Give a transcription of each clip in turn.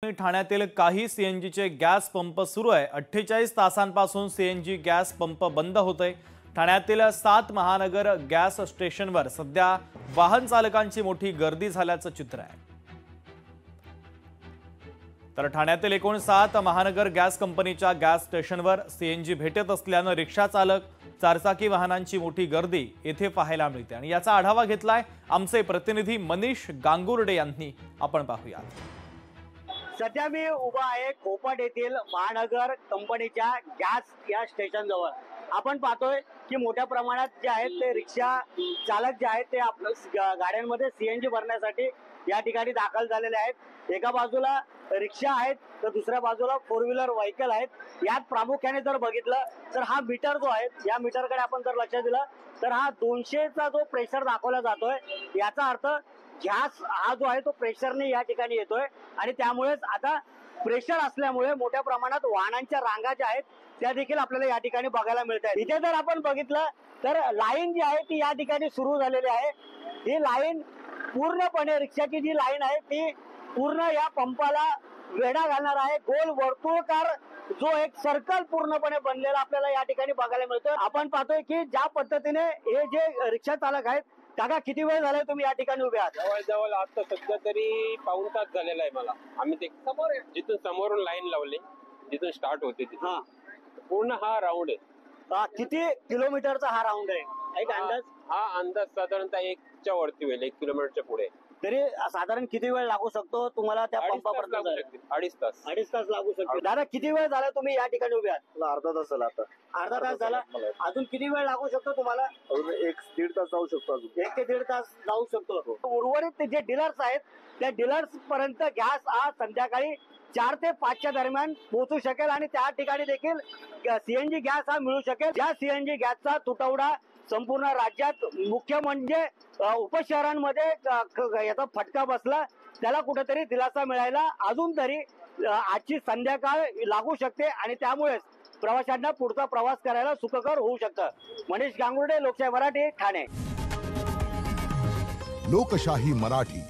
ठाण्यातील काही सीएनजीचे gas pump सुरू आहे। 48 तासांपासून सीएनजी गॅस पंप बंद होतोय। ठाण्यातील 7 महानगर गॅस स्टेशनवर सध्या वाहन चालकांची मोठी गर्दी झाल्याचं चित्र आहे। तर ठाण्यातील एकूण 7 महानगर गॅस कंपनीच्या गॅस स्टेशनवर सीएनजी भेटत असल्याने रिक्षा चालक, चारचाकी वाहनांची मोठी गर्दी येथे पाहायला मिळते आणि याचा आढावा घेतलाय आमचे प्रतिनिधी मनीष गांगुर्डे यांनी। आपण पाहूया। सध्या मी उभा आहे कोपट येथील महानगर कंपनीच्या गॅस या स्टेशन जवळ। आपण पाहतोय की मोठ्या प्रमाणात जे आहेत ते रिक्षा चालक जे आहेत ते आपल्या गाड्यांमध्ये सीएनजी भरण्यासाठी या ठिकाणी दाखल झालेले आहेत। एका बाजूला रिक्षा आहेत तर दुसऱ्या बाजूला 4 व्हीलर व्हेकल आहेत। यात प्रामुख्याने जर बघितलं तर हा मीटर जो आहे या मीटरकडे आपण जर लक्ष दिलं तर हा 200चा जो प्रेशर दाखवला जातोय, याचा अर्थ गॅस हा जो आहे तो प्रेशरने या ठिकाणी येतोय आणि त्यामुळेच आता प्रेशर असल्यामुळे मोठ्या प्रमाणात वाहनांच्या रांगा ज्या आहेत त्या देखील आपल्याला या ठिकाणी बघायला मिळत आहेत। इथे जर आपण बघितलं तर लाईन जी आहे ती या ठिकाणी सुरू झालेली आहे। ही लाईन पूर्णपणे रिक्षाची जी लाईन आहे ती पूर्ण या पंपाला वेढा घालणार आहे। गोल वर्तुळाकार जो एक सर्कल पूर्णपणे बनलेला आपल्याला या ठिकाणी बघायला मिळतोय। आपण पाहतोय की ज्या पद्धतीने हे जे रिक्षा चालक आहेत, काका किती वेळ झालाय तुम्ही या ठिकाणी उभे आहात? जवळ आता सध्या तरी पाऊण तास झालेला आहे मला। आम्ही ते जिथून समोरून लाईन लावली, जिथून स्टार्ट होते तिथून पूर्ण हा राऊंड आहे। किती किलोमीटरचा हा राऊंड आहे एक अंदाज? हा अंदाज साधारणतः 1च्या वरती होईल, 1 किलोमीटरच्या पुढे। तरी साधारण किती वेळ लागू शकतो तुम्हाला त्या पंपापर्यंत? 2.5 तास। 2.5 तास लागू शकतो। दादा किती वेळ झाला तुम्ही या ठिकाणी उभे आहात? अर्धा तास झाला आता। अर्धा तास झाला। अजून किती वेळ लागू शकतो तुम्हाला? अजून 1-1.5 तास जाऊ शकतो। अजून 1 ते 1.5 तास जाऊ शकतो। उर्वरित जे डीलर्स आहेत त्या डीलर्स पर्यंत गॅस आज संध्याकाळी 4 ते 5च्या दरम्यान पोहोचू शकेल आणि त्या ठिकाणी देखील सीएनजी गॅस हा मिळू शकेल। ज्या सीएनजी गॅसचा तुटवडा संपूर्ण राज्यात, मुख्य म्हणजे उपशहरांमध्ये याचा फटका बसला, त्याला कुठेतरी दिलासा मिळायला अजून तरी आजची संध्याकाळ लागू शकते आणि त्यामुळेच प्रवाशांना पुढचा प्रवास करायला सुखकर होऊ शकतं। मनीष गांगुर्डे, लोकशाही मराठी, ठाणे। लोकशाही मराठी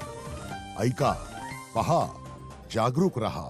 ऐका, पहा, जागरूक रहा।